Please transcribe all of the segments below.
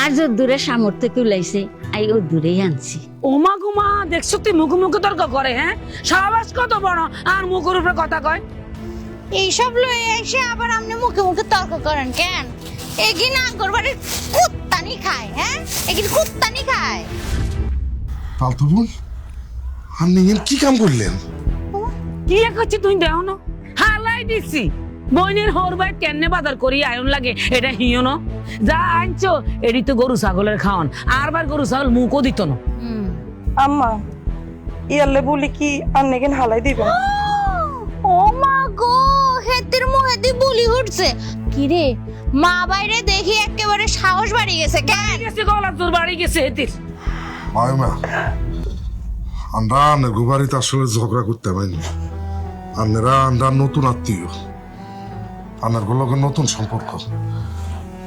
আর যে দূরে সামর্থ্য কুলাইছে আই ও দূরেই আনছি। ওমা গুমা দেখছো তুই মুখে তর্ক করে, হ্যাঁ সাহস কত বড় আর মুখের উপরে কথা কয়। এইসব লয়ে এসে আবার আপনি মুখে মুখে তর্ক করেন কেন? এগিন আগর বাড়ির কুত্তানি খায়, হ্যাঁ এগিন কুত্তানি খায়। ফালতু বোন, আপনি কি কাম করলেন? কি করছি তুই দেও না, হালাই দিছি বইনের হোর বাই কেনে বাজার করি আয়ন লাগে এটা হিও না। যা আনছো এটি তো গরু ছাগলের খাওয়ান, আর বার গরু ছাগল মুখও দিত না। আম্মা ইয়ালে বলি কি আন্নেগেন হালাই দিবেন? ও মা গো, হেতির মুহে দি বুলি উঠছে কি রে? মা বাইরে দেখি একেবারে সাহস বাড়ি গেছে কেন? গেছে গলা তোর বাড়ি গেছে হেতির। মায়মা, আমরা গোবারিতে আসলে ঝগড়া করতে পারিনি। আমরা নতুন আত্মীয়, আনার গুলোকে নতুন সম্পর্ক।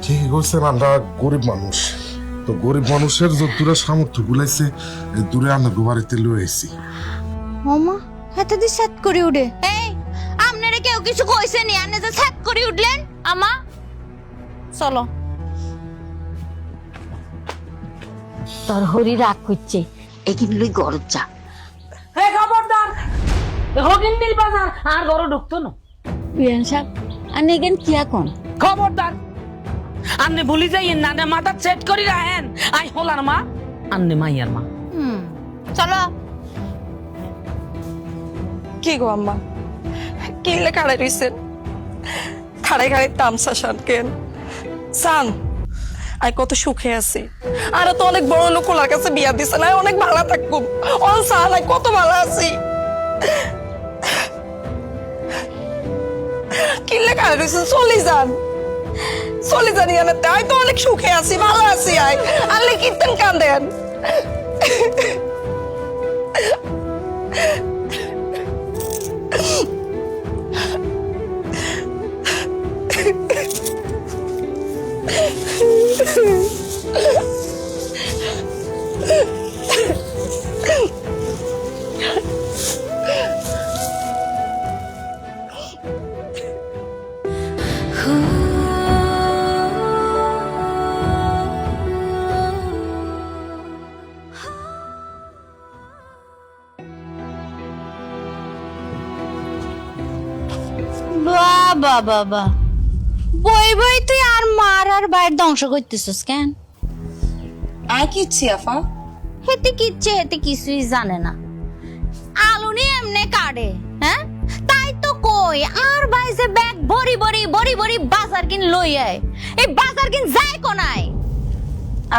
ঠিকই কইছেন, আমরা গরিব মানুষ, তো গরিব মানুষের যে দূরে সামর্থ্য গুলাইছে এই দূরে আমরা গোবারিতে লয়ে আইছি। মামা হাতে দি সেট করে উঠে। এই আপনারা কেউ কিছু কইছে নি? আপনি যে সেট করে উঠলেন আমা। চলো তোর হরি রাগ করছে, এখানে লই গরজ যা। হে খবরদার, হগিন নীল বাজার আর গরু ঢুকতো না। বিয়ান সাহেব আনে এখান কি এখন? খবরদার আন্নে ভুলি যাই না, মাথা সেট করি রাখেন। আই হলার মা, আন্নে মাইয়ার মা। চলো। কি গো আম্মা, কিনলে খাড়াই রইছেন? খাড়াই খাড়াই তামসা শান কেন সান? আই কত সুখে আছি, আর তো অনেক বড় লোক ওনার কাছে বিয়া দিছে না, অনেক ভালো থাকুম। অন সান আই কত ভালো আছি। কিনলে খাড়াই রইছেন, চলে যান চলে যান ইয়ানাতে। আই তো অনেক সুখে আছি, ভালো আছি। আই আল্লে কীর্তন কান্দেন। বাবা বাবা, বই বই তুই আর মার আর বাইর ধ্বংস করতেছিস কেন? আই কিচ্ছি আফা। হেতে কিচ্ছে, হেতে কিছুই জানে না। আলু নিয়ে এমনে কাটে, হ্যাঁ তাই তো কই। আর ভাই যে ব্যাগ ভরি ভরি ভরি ভরি বাজার কিন লই আয়, এই বাজার কিন যায় কোনায়?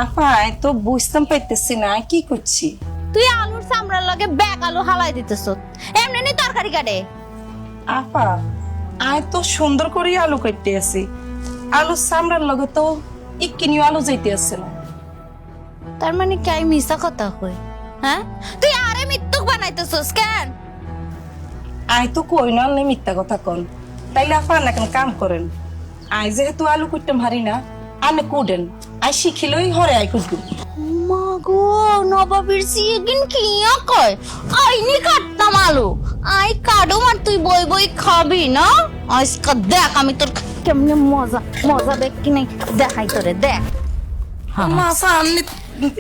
আফা আই তো বুঝতাম পাইতেছি না কি করছি। তুই আলুর চামড়ার লগে ব্যাগ আলু হালাই দিতেছ, এমনি নি তরকারি কাটে? আফা আই তো সুন্দর করে আলু কাটতে আছি, আলু সামরার লগে তো ইকিনিও আলু যাইতে আছে না। তার মানে কাই মিছা কথা কই, হ্যাঁ? তুই আরে মিথ্যুক বানাইতেছস কেন? আই তো কই না নে মিথ্যা কথা কন। তাইলে আফা না কেন কাম করেন, আই যেহেতু আলু কুটতে পারি না, আনে কুডেন। আই শিখিলই হরে আই কুটবো। মা গো, নবাবের সিয়েগিন কিয়া কয় আইনি কাটতাম আলু। আই কাডো আর তুই বই বই খাবি না? আজকে দেখ আমি তোর কেমনে মজা মজা দেখ কি নাই দেখাই তোরে দেখ। মা আফা আনলে